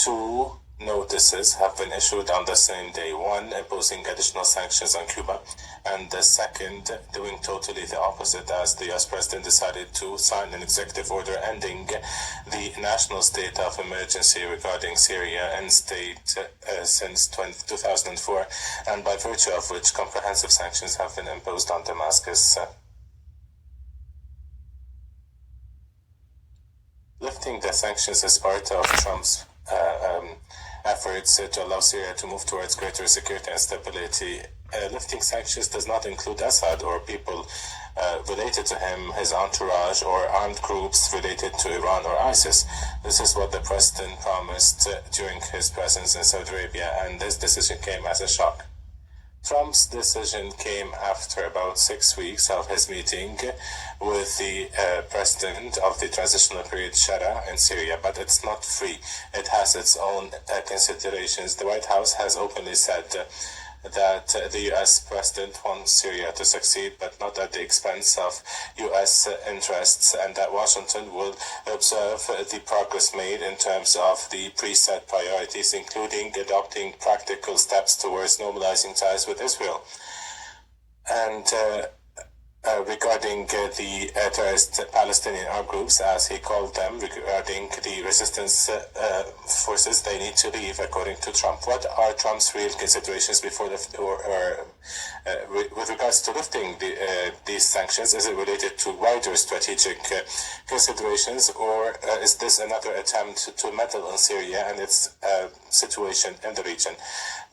two notices have been issued on the same day. One imposing additional sanctions on Cuba, and the second doing totally the opposite, as the US President decided to sign an executive order ending the national state of emergency regarding Syria and state since 2004, and by virtue of which comprehensive sanctions have been imposed on Damascus. Lifting the sanctions is part of Trump's efforts to allow Syria to move towards greater security and stability. Lifting sanctions does not include Assad or people related to him, his entourage, or armed groups related to Iran or ISIS. This is what the president promised during his presence in Saudi Arabia, and this decision came as a shock. Trump's decision came after about 6 weeks of his meeting with the president of the transitional period, Shara, in Syria, but it's not free. It has its own considerations. The White House has openly said that the U.S. president wants Syria to succeed, but not at the expense of U.S. interests, and that Washington will observe the progress made in terms of the preset priorities, including adopting practical steps towards normalizing ties with Israel. And regarding the terrorist Palestinian armed groups, as he called them, regarding the resistance forces, they need to leave, according to Trump. What are Trump's real considerations before with regards to lifting these sanctions? Is it related to wider strategic considerations, or is this another attempt to meddle in Syria and its situation in the region?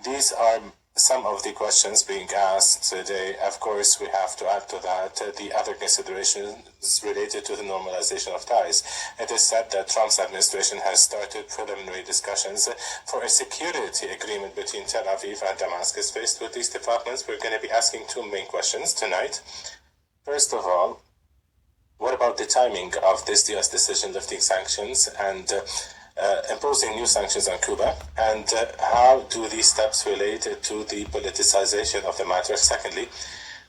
These are some of the questions being asked today. Of course, we have to add to that the other considerations related to the normalization of ties. It is said that Trump's administration has started preliminary discussions for a security agreement between Tel Aviv and Damascus. Faced with these developments, we're going to be asking two main questions tonight. First of all, what about the timing of this US decision lifting sanctions and imposing new sanctions on Cuba, and how do these steps relate to the politicization of the matter? Secondly,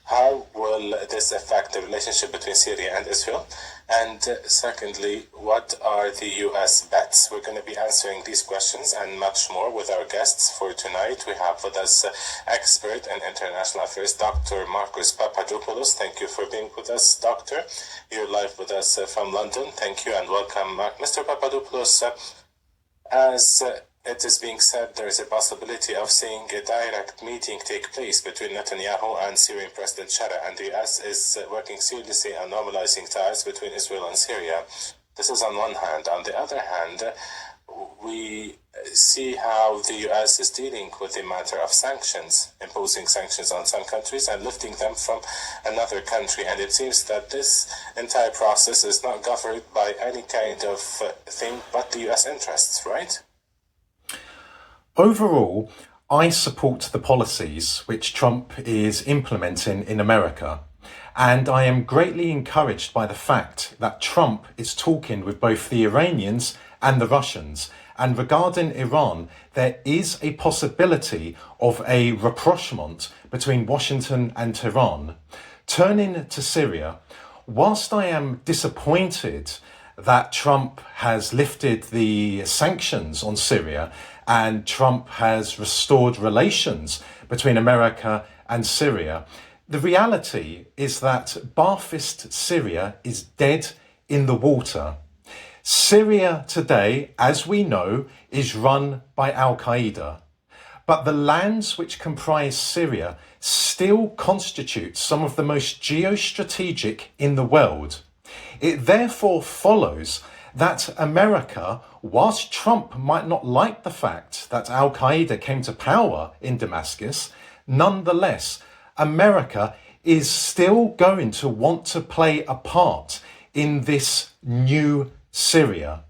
how will this affect the relationship between Syria and Israel? And secondly, what are the U.S. bets? We're going to be answering these questions and much more with our guests for tonight. We have with us expert in international affairs, Dr. Marcus Papadopoulos. Thank you for being with us, Doctor. You're live with us from London. Thank you and welcome, Mr. Papadopoulos. As it is being said, there is a possibility of seeing a direct meeting take place between Netanyahu and Syrian President Shara, and the US is working seriously on normalizing ties between Israel and Syria. This is on one hand. On the other hand, we see how the US is dealing with the matter of sanctions, imposing sanctions on some countries and lifting them from another country. And it seems that this entire process is not governed by any kind of thing but the US interests, right? Overall, I support the policies which Trump is implementing in America. And I am greatly encouraged by the fact that Trump is talking with both the Iranians and the Russians. And regarding Iran, there is a possibility of a rapprochement between Washington and Tehran. Turning to Syria, whilst I am disappointed that Trump has lifted the sanctions on Syria and Trump has restored relations between America and Syria, the reality is that Ba'athist Syria is dead in the water. Syria today, as we know, is run by al-qaeda. But the lands which comprise Syria still constitute some of the most geo-strategic in the world. It therefore follows that America, whilst Trump might not like the fact that al-qaeda came to power in Damascus, nonetheless, America is still going to want to play a part in this new Syria.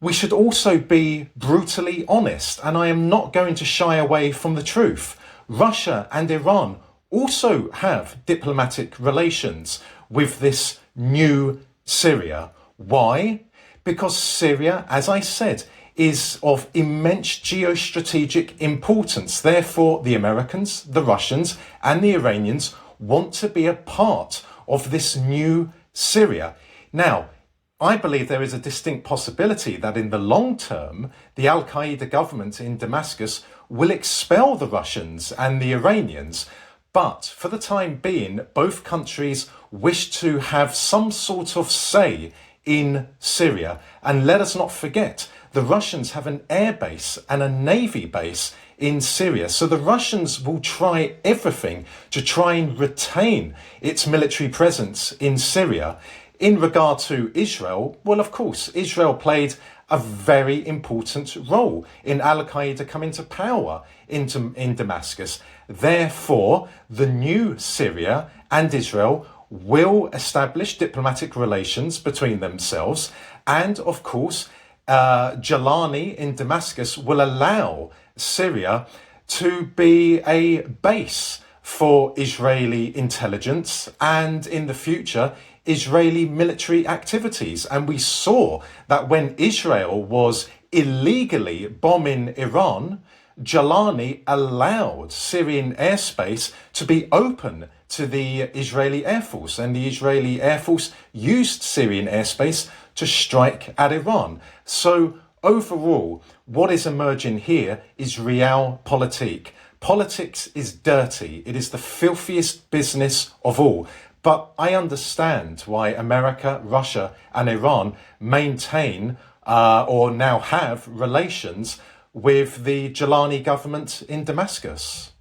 We should also be brutally honest, and I am not going to shy away from the truth. Russia and Iran also have diplomatic relations with this new Syria. Why? Because Syria, as I said, is of immense geostrategic importance. Therefore, the Americans, the Russians, and the Iranians want to be a part of this new Syria. Now, I believe there is a distinct possibility that in the long term, the al-Qaeda government in Damascus will expel the Russians and the Iranians. But for the time being, both countries wish to have some sort of say in Syria. And let us not forget, the Russians have an air base and a navy base in Syria. So the Russians will try everything to try and retain its military presence in Syria. In regard to Israel, well, of course, Israel played a very important role in al-Qaeda coming to power in Damascus. Therefore, the new Syria and Israel will establish diplomatic relations between themselves. And of course, Jolani in Damascus will allow Syria to be a base for Israeli intelligence and in the future, Israeli military activities. And we saw that when Israel was illegally bombing Iran, Jolani allowed Syrian airspace to be open to the Israeli Air Force, and the Israeli Air Force used Syrian airspace to strike at Iran. So overall, what is emerging here is realpolitik. Politics is dirty. It is the filthiest business of all. But I understand why America, Russia and Iran maintain or now have relations with the Jolani government in Damascus.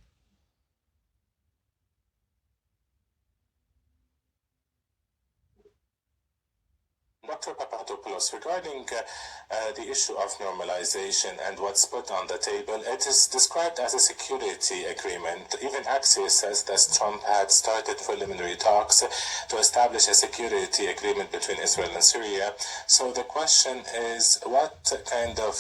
Dr. Papadopoulos, regarding the issue of normalization and what's put on the table, it is described as a security agreement. Even Axios says that Trump had started preliminary talks to establish a security agreement between Israel and Syria. So the question is, what kind of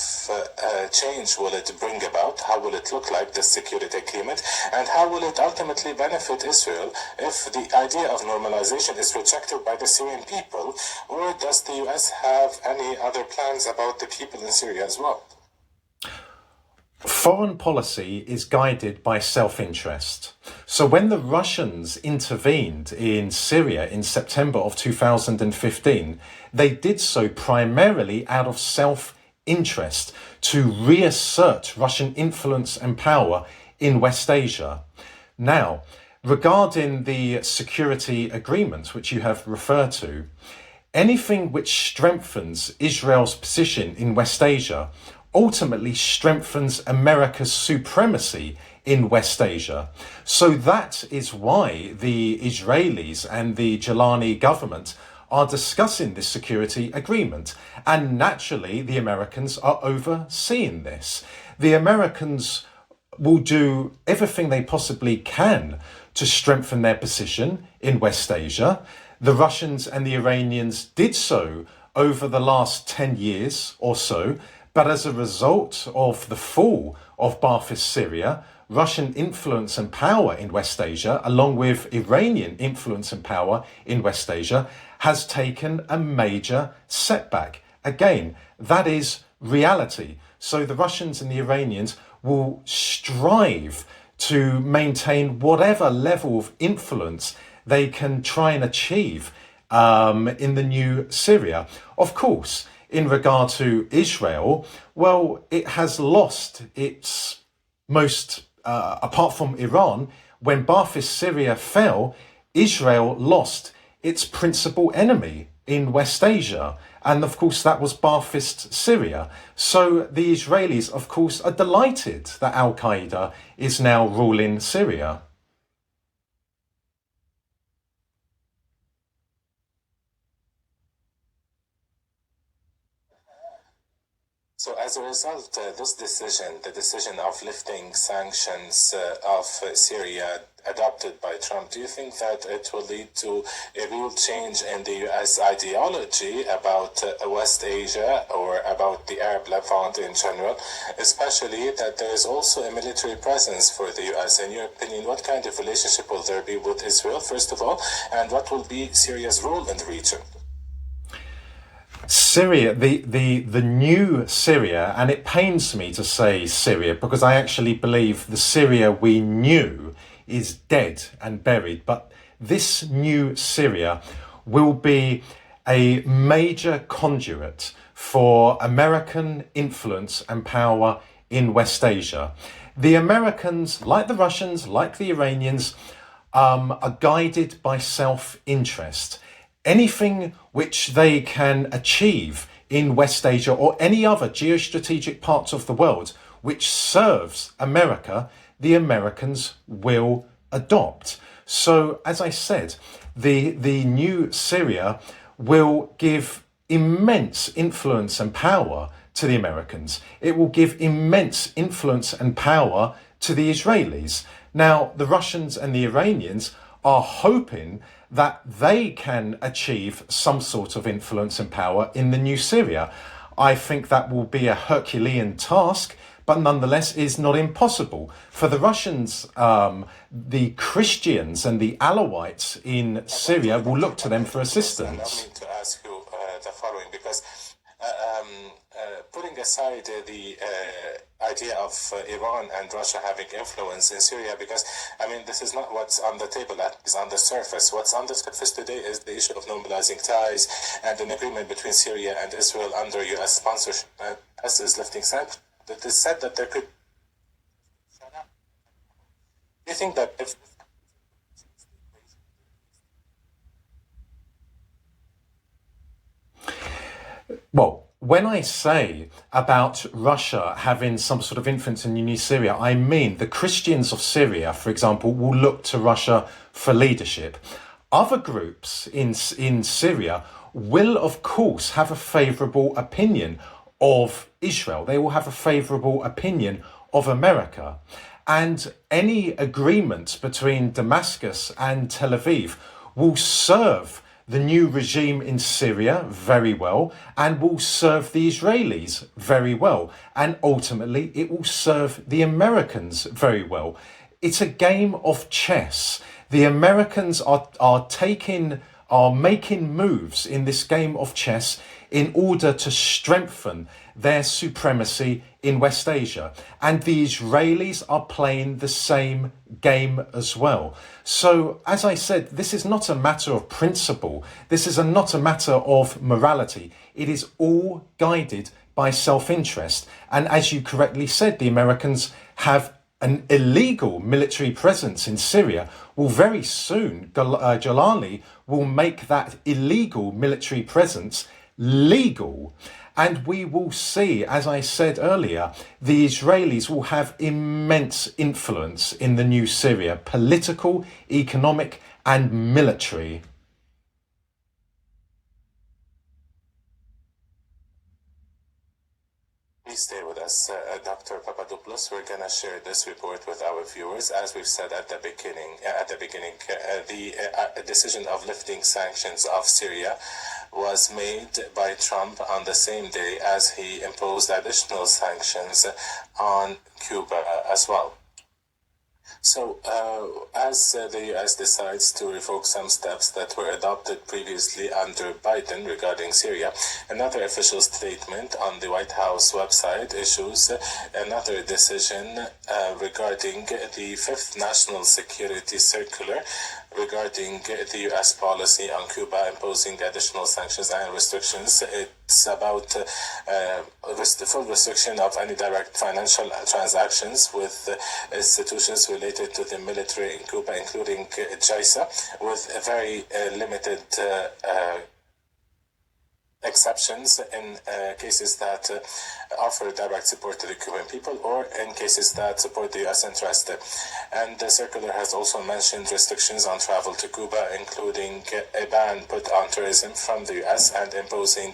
change will it bring about? How will it look like, this security agreement? And how will it ultimately benefit Israel if the idea of normalization is rejected by the Syrian people? Or does the US have any other plans about the people in Syria as well? Foreign policy is guided by self-interest. So when the Russians intervened in Syria in September of 2015, they did so primarily out of self-interest to reassert Russian influence and power in West Asia. Now, regarding the security agreement, which you have referred to, anything which strengthens Israel's position in West Asia ultimately strengthens America's supremacy in West Asia. So that is why the Israelis and the Jolani government are discussing this security agreement. And naturally, the Americans are overseeing this. The Americans will do everything they possibly can to strengthen their position in West Asia. The Russians and the Iranians did so over the last 10 years or so, but as a result of the fall of Ba'athist Syria, Russian influence and power in West Asia, along with Iranian influence and power in West Asia, has taken a major setback. Again, that is reality. So the Russians and the Iranians will strive to maintain whatever level of influence they can try and achieve in the new Syria. Of course, in regard to Israel, well, it has lost its most, apart from Iran, when Ba'athist Syria fell, Israel lost its principal enemy in West Asia. And of course, that was Ba'athist Syria. So the Israelis, of course, are delighted that al-Qaeda is now ruling Syria. So as a result, this decision, the decision of lifting sanctions of Syria adopted by Trump, do you think that it will lead to a real change in the U.S. ideology about West Asia or about the Arab Levant in general, especially that there is also a military presence for the U.S.? In your opinion, what kind of relationship will there be with Israel, first of all, and what will be Syria's role in the region? Syria, the new Syria, and it pains me to say Syria because I actually believe the Syria we knew is dead and buried, but this new Syria will be a major conduit for American influence and power in West Asia. The Americans, like the Russians, like the Iranians, are guided by self-interest. Anything which they can achieve in West Asia or any other geostrategic parts of the world which serves America, the Americans will adopt. So, as I said, the new Syria will give immense influence and power to the Americans. It will give immense influence and power to the Israelis. Now, the Russians and the Iranians are hoping that they can achieve some sort of influence and power in the new Syria. I think that will be a Herculean task, but nonetheless is not impossible. For the Russians, the Christians and the Alawites in Syria will look to them for assistance. I mean to ask you the following, because putting aside the idea of Iran and Russia having influence in Syria, because I mean this is not what's on the table, that is on the surface. What's on the surface today is the issue of normalizing ties and an agreement between Syria and Israel under U.S. sponsorship. As is lifting sanctions. It is said that there could. Do you think that if Well, when I say about Russia having some sort of influence in new Syria, I mean the Christians of Syria, for example, will look to Russia for leadership. Other groups in Syria will, of course, have a favourable opinion of Israel. They will have a favourable opinion of America. And any agreement between Damascus and Tel Aviv will serve the new regime in Syria very well and will serve the Israelis very well. And ultimately, it will serve the Americans very well. It's a game of chess. The Americans are making moves in this game of chess in order to strengthen their supremacy in West Asia. And the Israelis are playing the same game as well. So, as I said, this is not a matter of principle. This is not a matter of morality. It is all guided by self-interest. And as you correctly said, the Americans have an illegal military presence in Syria. Well, very soon, Jolani will make that illegal military presence legal. And we will see, as I said earlier, the Israelis will have immense influence in the new Syria, political, economic, and military. Please stay with us, Dr. Papadopoulos. We're going to share this report with our viewers. As we've said at the beginning, the decision of lifting sanctions of Syria was made by Trump on the same day as he imposed additional sanctions on Cuba as well. So, as the U.S. decides to revoke some steps that were adopted previously under Biden regarding Syria, another official statement on the White House website issues another decision regarding the Fifth National Security Circular regarding the U.S. policy on Cuba imposing additional sanctions and restrictions. It's about the full restriction of any direct financial transactions with institutions related to the military in Cuba, including JISA, with a very limited exceptions in cases that offer direct support to the Cuban people or in cases that support the U.S. interest. And the circular has also mentioned restrictions on travel to Cuba, including a ban put on tourism from the U.S. and imposing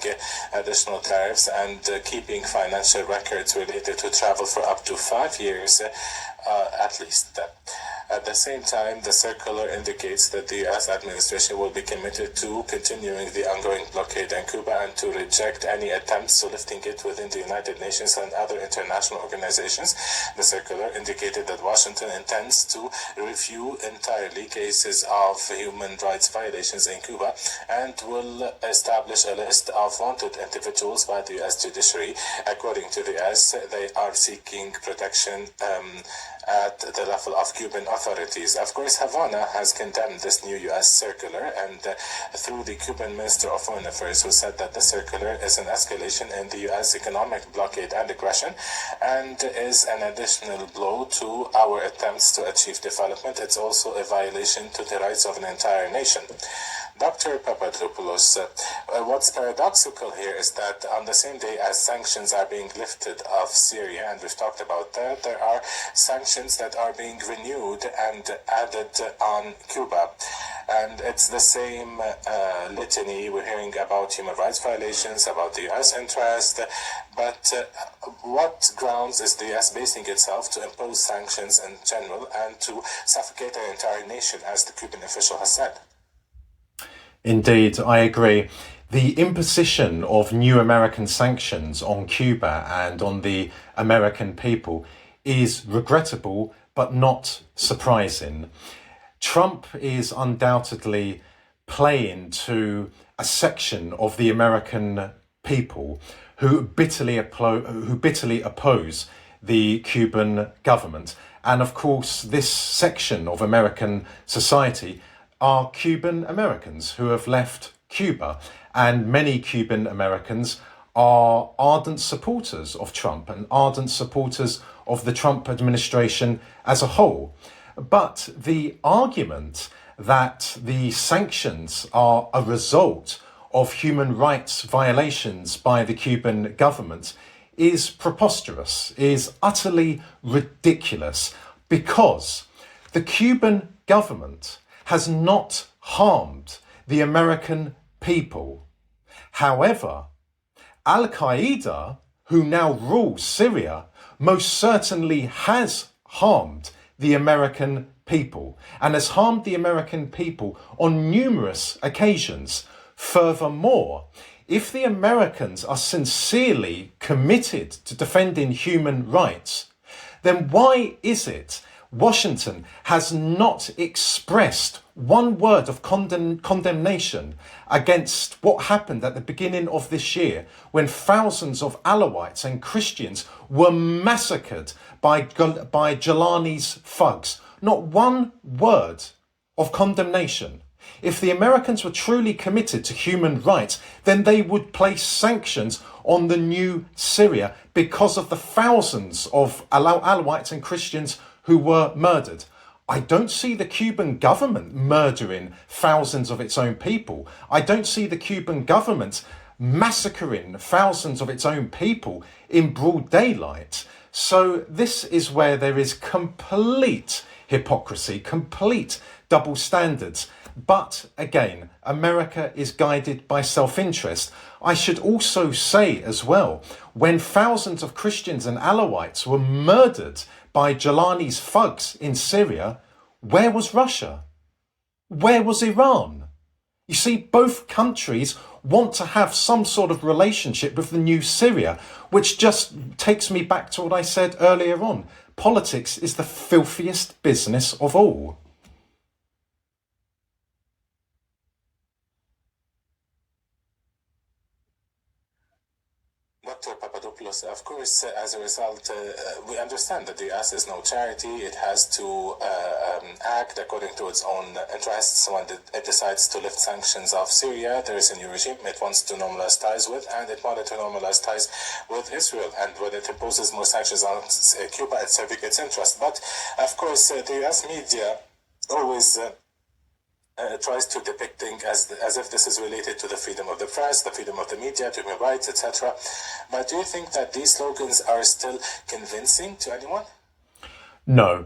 additional tariffs and keeping financial records related to travel for up to 5 years at least. At the same time, the circular indicates that the U.S. administration will be committed to continuing the ongoing blockade on Cuba and to reject any attempts to lifting it within the United Nations and other international organizations. The circular indicated that Washington intends to review entirely cases of human rights violations in Cuba and will establish a list of wanted individuals by the U.S. judiciary. According to the U.S., they are seeking protection at the level of Cuban authorities. Of course, Havana has condemned this new U.S. circular, and through the Cuban Minister of Foreign Affairs, who said that the circular is an escalation in the U.S. economic blockade and aggression, and is an additional blow to our attempts to achieve development. It's also a violation to the rights of an entire nation. Dr. Papadopoulos, what's paradoxical here is that on the same day as sanctions are being lifted off Syria, and we've talked about that, there are sanctions that are being renewed and added on Cuba. And it's the same litany. We're hearing about human rights violations, about the U.S. interest, but what grounds is the U.S. basing itself to impose sanctions in general and to suffocate an entire nation, as the Cuban official has said? Indeed, I agree. The imposition of new American sanctions on Cuba and on the American people is regrettable, but not surprising. Trump is undoubtedly playing to a section of the American people who bitterly oppose the Cuban government. And of course, this section of American society are Cuban Americans who have left Cuba, and many Cuban Americans are ardent supporters of Trump and ardent supporters of the Trump administration as a whole. But the argument that the sanctions are a result of human rights violations by the Cuban government is preposterous, is utterly ridiculous, because the Cuban government has not harmed the American people. However, al-Qaeda, who now rules Syria, most certainly has harmed the American people and has harmed the American people on numerous occasions. Furthermore, if the Americans are sincerely committed to defending human rights, then why is it Washington has not expressed one word of condemnation against what happened at the beginning of this year, when thousands of Alawites and Christians were massacred by Jolani's thugs? Not one word of condemnation. If the Americans were truly committed to human rights, then they would place sanctions on the new Syria because of the thousands of Alawites and Christians who were murdered. I don't see the Cuban government murdering thousands of its own people. I don't see the Cuban government massacring thousands of its own people in broad daylight. So this is where there is complete hypocrisy, complete double standards. But again, America is guided by self-interest. I should also say as well, when thousands of Christians and Alawites were murdered by Jolani's thugs in Syria, where was Russia? Where was Iran? You see, both countries want to have some sort of relationship with the new Syria, which just takes me back to what I said earlier on. Politics is the filthiest business of all. Dr. Papadopoulos, of course, as a result, we understand that the U.S. is no charity. It has to act according to its own interests. When it decides to lift sanctions off Syria, there is a new regime it wants to normalize ties with, and it wanted to normalize ties with Israel. And when it imposes more sanctions on Cuba, it's serving its interest. But, of course, the U.S. media always tries to depict things as if this is related to the freedom of the press, the freedom of the media, to human rights, etc. But do you think that these slogans are still convincing to anyone? No.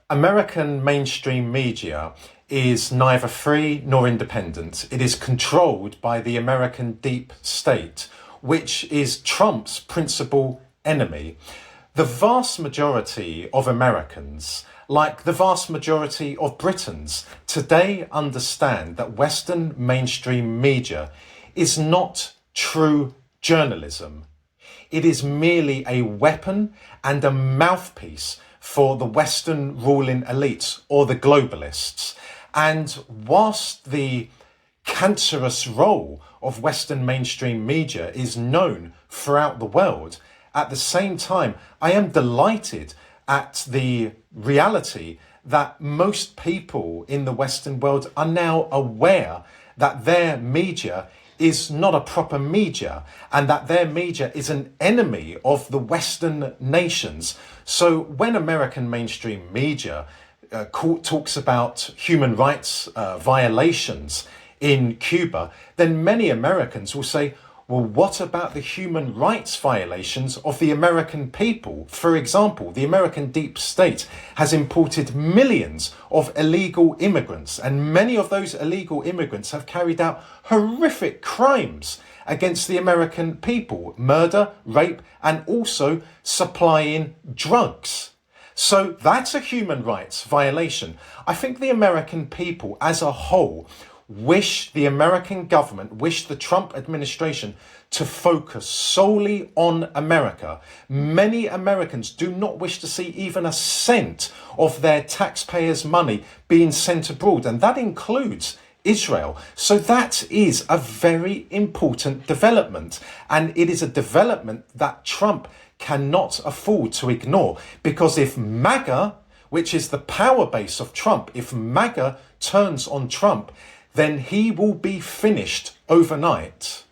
American mainstream media is neither free nor independent. It is controlled by the American deep state, which is Trump's principal enemy. The vast majority of Americans, like the vast majority of Britons, today understand that Western mainstream media is not true journalism. It is merely a weapon and a mouthpiece for the Western ruling elites or the globalists. And whilst the cancerous role of Western mainstream media is known throughout the world, at the same time, I am delighted at the reality that most people in the Western world are now aware that their media is not a proper media and that their media is an enemy of the Western nations. So when American mainstream media talks about human rights violations in Cuba, then many Americans will say, well, what about the human rights violations of the American people? For example, the American deep state has imported millions of illegal immigrants, and many of those illegal immigrants have carried out horrific crimes against the American people, murder, rape, and also supplying drugs. So that's a human rights violation. I think the American people as a whole wish the American government, wish the Trump administration to focus solely on America. Many Americans do not wish to see even a cent of their taxpayers' money being sent abroad, and that includes Israel. So that is a very important development, and it is a development that Trump cannot afford to ignore, because if MAGA, which is the power base of Trump, if MAGA turns on Trump, then he will be finished overnight.